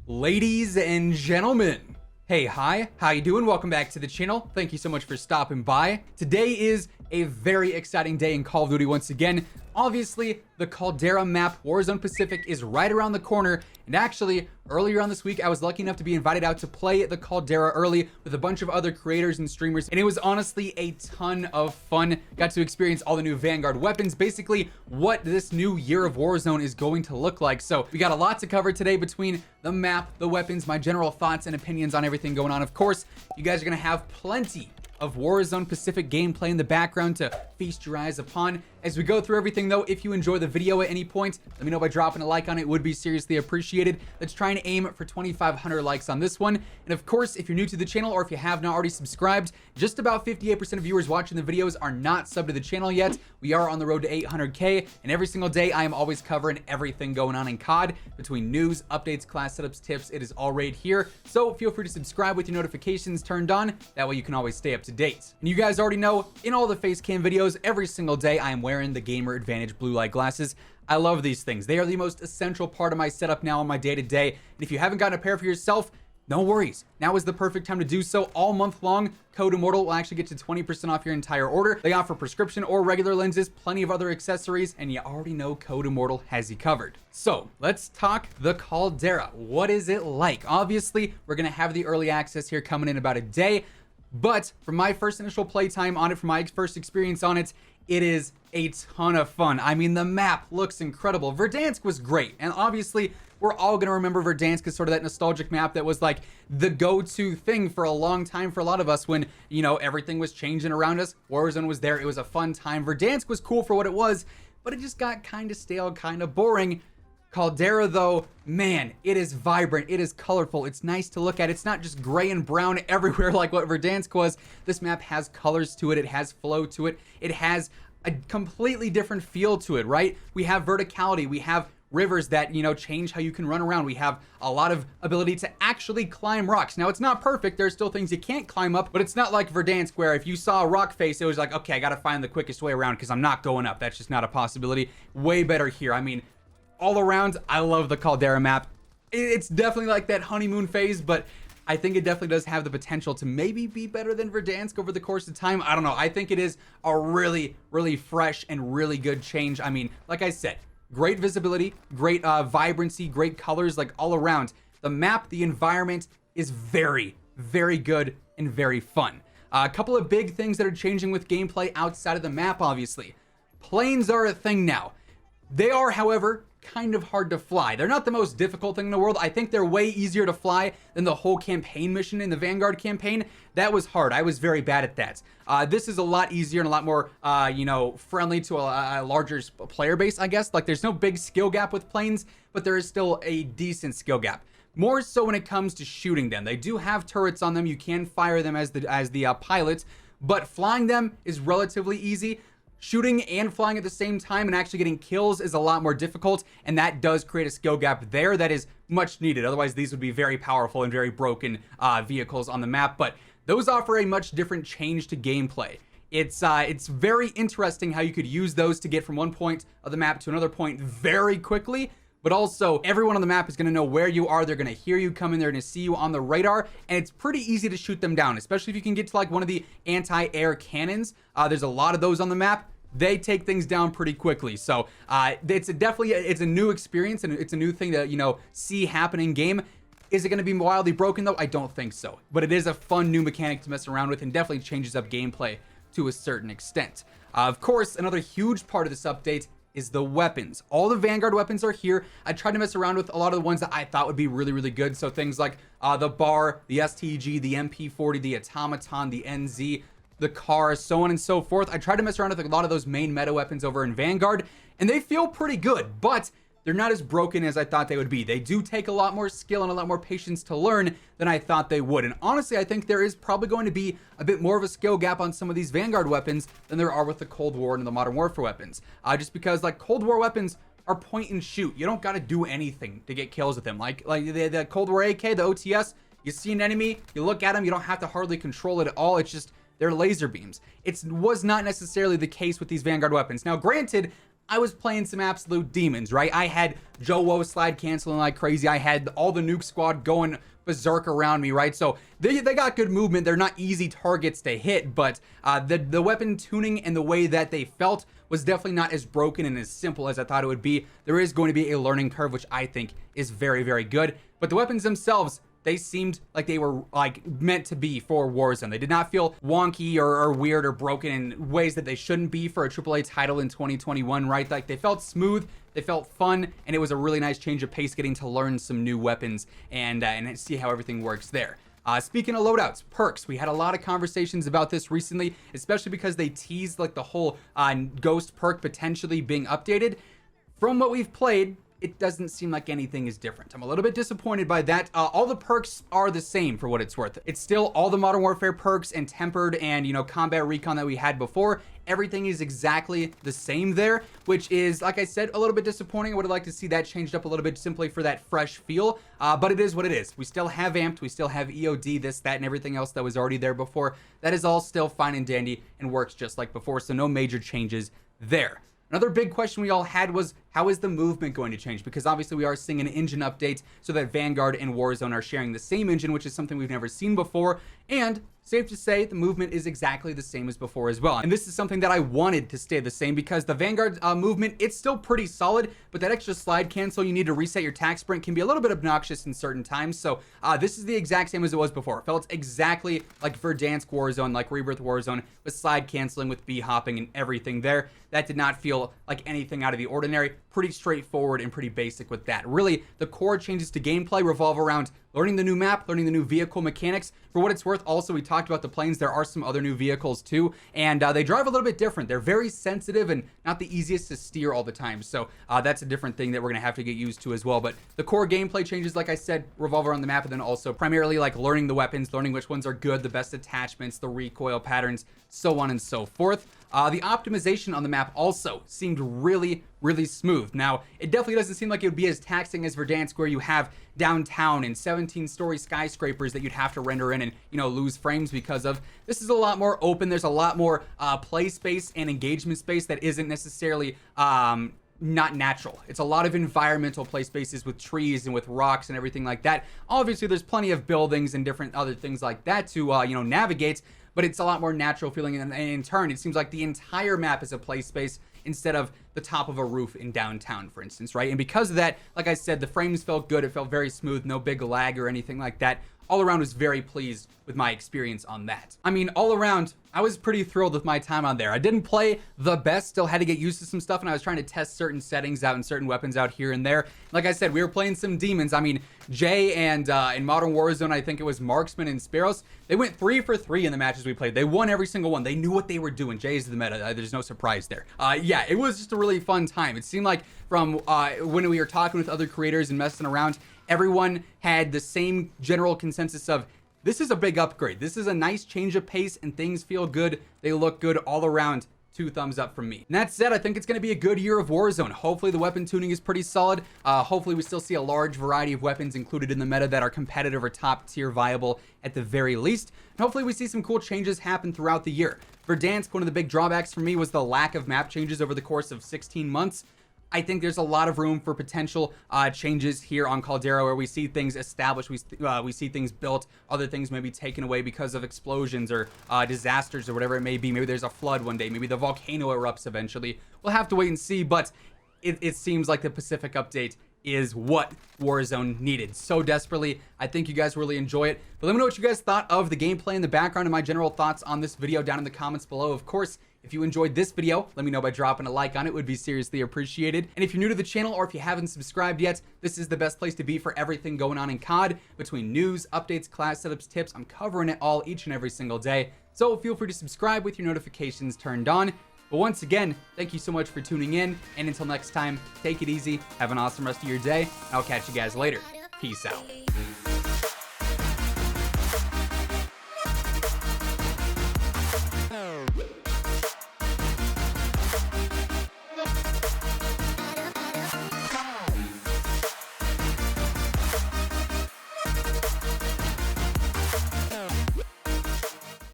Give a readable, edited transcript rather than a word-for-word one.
Ladies and gentlemen, hey, hi, how you doing? Welcome back to the channel. Thank you so much for stopping by. Today is a very exciting day in Call of Duty once again. Obviously, the Caldera map, Warzone Pacific, is right around the corner, and actually, earlier on this week, I was lucky enough to be invited out to play the Caldera early with a bunch of other creators and streamers, and it was honestly a ton of fun. Got to experience all the new Vanguard weapons, basically what this new year of Warzone is going to look like. So we got a lot to cover today between the map, the weapons, my general thoughts and opinions on everything going on. Of course, you guys are gonna have plenty of Warzone Pacific gameplay in the background to feast your eyes upon. As we go through everything though, if you enjoy the video at any point, let me know by dropping a like on it. It would be seriously appreciated. Let's try and aim for 2,500 likes on this one. And of course, if you're new to the channel or if you have not already subscribed, just about 58% of viewers watching the videos are not subbed to the channel yet. We are on the road to 800K, and every single day I am always covering everything going on in COD, between news, updates, class setups, tips. It is all right here. So feel free to subscribe with your notifications turned on. That way you can always stay up to date. And you guys already know, in all the face cam videos, every single day I am wearing the Gamer Advantage blue light glasses. I love these things. They are the most essential part of my setup now on my day-to-day. And if you haven't gotten a pair for yourself, no worries. Now is the perfect time to do so. All month long, Code WARZONE will actually get to 20% off your entire order. They offer prescription or regular lenses, plenty of other accessories, and you already know Code WARZONE has you covered. So let's talk the Caldera. What is it like? Obviously, we're gonna have the early access here coming in about a day, but from my first initial playtime on it, from my first experience on it, it is a ton of fun. I mean, the map looks incredible. Verdansk was great, and obviously, we're all gonna remember Verdansk as sort of that nostalgic map that was like the go-to thing for a long time for a lot of us when, you know, everything was changing around us. Warzone was there, it was a fun time. Verdansk was cool for what it was, but it just got kind of stale, kind of boring. Caldera though, man, it is vibrant, it is colorful, it's nice to look at. It's not just gray and brown everywhere like what Verdansk was. This map has colors to it, it has flow to it, it has a completely different feel to it, right? We have verticality, we have rivers that, you know, change how you can run around. We have a lot of ability to actually climb rocks. Now, it's not perfect. There's still things you can't climb up, but it's not like Verdansk where if you saw a rock face, it was like, okay, I gotta find the quickest way around because I'm not going up. That's just not a possibility. Way better here. I mean, all around, I love the Caldera map. It's definitely like that honeymoon phase, but I think it definitely does have the potential to maybe be better than Verdansk over the course of time. I don't know. I think it is a really, really fresh and really good change. I mean, like I said, great visibility, great vibrancy, great colors, like all around. The map, the environment is very, very good and very fun. A couple of big things that are changing with gameplay outside of the map, obviously. Planes are a thing now. They are, however, kind of hard to fly. They're not the most difficult thing in the world. I think they're way easier to fly than the whole campaign mission in the Vanguard campaign. That was hard. I was very bad at that. This is a lot easier and a lot more, you know, friendly to a larger player base, I guess. Like, there's no big skill gap with planes, but there is still a decent skill gap. More so when it comes to shooting them. They do have turrets on them. You can fire them as the pilot, but flying them is relatively easy. Shooting and flying at the same time and actually getting kills is a lot more difficult, and that does create a skill gap there that is much needed. Otherwise, these would be very powerful and very broken vehicles on the map, but those offer a much different change to gameplay. It's very interesting how you could use those to get from one point of the map to another point very quickly, but also everyone on the map is going to know where you are. They're going to hear you coming. They're going to see you on the radar, and it's pretty easy to shoot them down, especially if you can get to like one of the anti-air cannons. There's a lot of those on the map. They take things down pretty quickly. So it's a new experience, and it's a new thing to, you know, see happen in game. Is it going to be wildly broken though? I don't think so, but it is a fun new mechanic to mess around with and definitely changes up gameplay to a certain extent. Of course, another huge part of this update is the weapons. All the Vanguard weapons are here. I tried to mess around with a lot of the ones that I thought would be really, really good. So things like the BAR, the STG, the MP40, the Automaton, the NZ, the car, so on and so forth. I tried to mess around with a lot of those main meta weapons over in Vanguard, and they feel pretty good, but they're not as broken as I thought they would be. They do take a lot more skill and a lot more patience to learn than I thought they would. And honestly, I think there is probably going to be a bit more of a skill gap on some of these Vanguard weapons than there are with the Cold War and the Modern Warfare weapons. Just because like Cold War weapons are point and shoot. You don't got to do anything to get kills with them. Like the Cold War AK, the OTS, you see an enemy, you look at them, you don't have to hardly control it at all. It's just they're laser beams. It was not necessarily the case with these Vanguard weapons. Now, granted, I was playing some absolute demons, right? I had Joe Woe slide canceling like crazy. I had all the nuke squad going berserk around me, right? So they got good movement. They're not easy targets to hit, but the weapon tuning and the way that they felt was definitely not as broken and as simple as I thought it would be. There is going to be a learning curve, which I think is very, very good. But the weapons themselves, they seemed like they were like meant to be for Warzone. They did not feel wonky or weird or broken in ways that they shouldn't be for a AAA title in 2021, right? Like they felt smooth, they felt fun, and it was a really nice change of pace getting to learn some new weapons and see how everything works there. Speaking of loadouts, perks, we had a lot of conversations about this recently, especially because they teased like the whole ghost perk potentially being updated. From what we've played, it doesn't seem like anything is different. I'm a little bit disappointed by that. All the perks are the same for what it's worth. It's still all the Modern Warfare perks and tempered and, you know, combat recon that we had before. Everything is exactly the same there, which is, like I said, a little bit disappointing. I would have liked to see that changed up a little bit simply for that fresh feel, but it is what it is. We still have amped, we still have EOD, this, that, and everything else that was already there before. That is all still fine and dandy and works just like before, so no major changes there. Another big question we all had was, how is the movement going to change? Because obviously we are seeing an engine update so that Vanguard and Warzone are sharing the same engine, which is something we've never seen before. And safe to say, the movement is exactly the same as before as well. And this is something that I wanted to stay the same because the Vanguard movement, it's still pretty solid, but that extra slide cancel you need to reset your tac sprint can be a little bit obnoxious in certain times. So this is the exact same as it was before. It felt exactly like Verdansk Warzone, like Rebirth Warzone, with slide canceling, with B hopping and everything there. That did not feel like anything out of the ordinary. Pretty straightforward and pretty basic with that. Really, the core changes to gameplay revolve around learning the new map, learning the new vehicle mechanics. For what it's worth, also, we talked about the planes. There are some other new vehicles too, and they drive a little bit different. They're very sensitive and not the easiest to steer all the time. So that's a different thing that we're gonna have to get used to as well. But the core gameplay changes, like I said, revolve around the map, and then also primarily like learning the weapons, learning which ones are good, the best attachments, the recoil patterns, so on and so forth. The optimization on the map also seemed really, really smooth. Now, it definitely doesn't seem like it would be as taxing as Verdansk, where you have downtown and 17-story skyscrapers that you'd have to render in and, you know, lose frames because of. This is a lot more open. There's a lot more play space and engagement space that isn't necessarily not natural. It's a lot of environmental play spaces with trees and with rocks and everything like that. Obviously, there's plenty of buildings and different other things like that to, you know, navigate, but it's a lot more natural feeling, and in turn, it seems like the entire map is a play space instead of the top of a roof in downtown, for instance, right? And because of that, like I said, the frames felt good. It felt very smooth, no big lag or anything like that. All around, was very pleased with my experience on that. I mean, all around, I was pretty thrilled with my time on there. I didn't play the best, still had to get used to some stuff, and I was trying to test certain settings out and certain weapons out here and there. Like I said, we were playing some demons. I mean, Jay and in Modern Warzone, I think it was Marksman and Sparrows, they went 3 for 3 in the matches we played. They won every single one. They knew what they were doing. Jay's the meta. There's no surprise there. Yeah, it was just a really fun time. It seemed like from when we were talking with other creators and messing around, everyone had the same general consensus of, this is a big upgrade. This is a nice change of pace and things feel good. They look good all around. 2 thumbs up from me. And that said, I think it's going to be a good year of Warzone. Hopefully the weapon tuning is pretty solid. Hopefully we still see a large variety of weapons included in the meta that are competitive or top tier viable at the very least. And hopefully we see some cool changes happen throughout the year. Verdansk, one of the big drawbacks for me was the lack of map changes over the course of 16 months. I think there's a lot of room for potential changes here on Caldera, where we see things established, we see things built, other things maybe taken away because of explosions or disasters or whatever it may be. Maybe there's a flood one day, maybe the volcano erupts eventually. We'll have to wait and see, but it seems like the Pacific update is what Warzone needed so desperately. I think you guys really enjoy it. But let me know what you guys thought of the gameplay and the background and my general thoughts on this video down in the comments below. Of course, if you enjoyed this video, let me know by dropping a like on it. It would be seriously appreciated. And if you're new to the channel, or if you haven't subscribed yet, this is the best place to be for everything going on in COD. Between news, updates, class setups, tips, I'm covering it all each and every single day. So feel free to subscribe with your notifications turned on. But once again, thank you so much for tuning in. And until next time, take it easy. Have an awesome rest of your day. I'll catch you guys later. Peace out.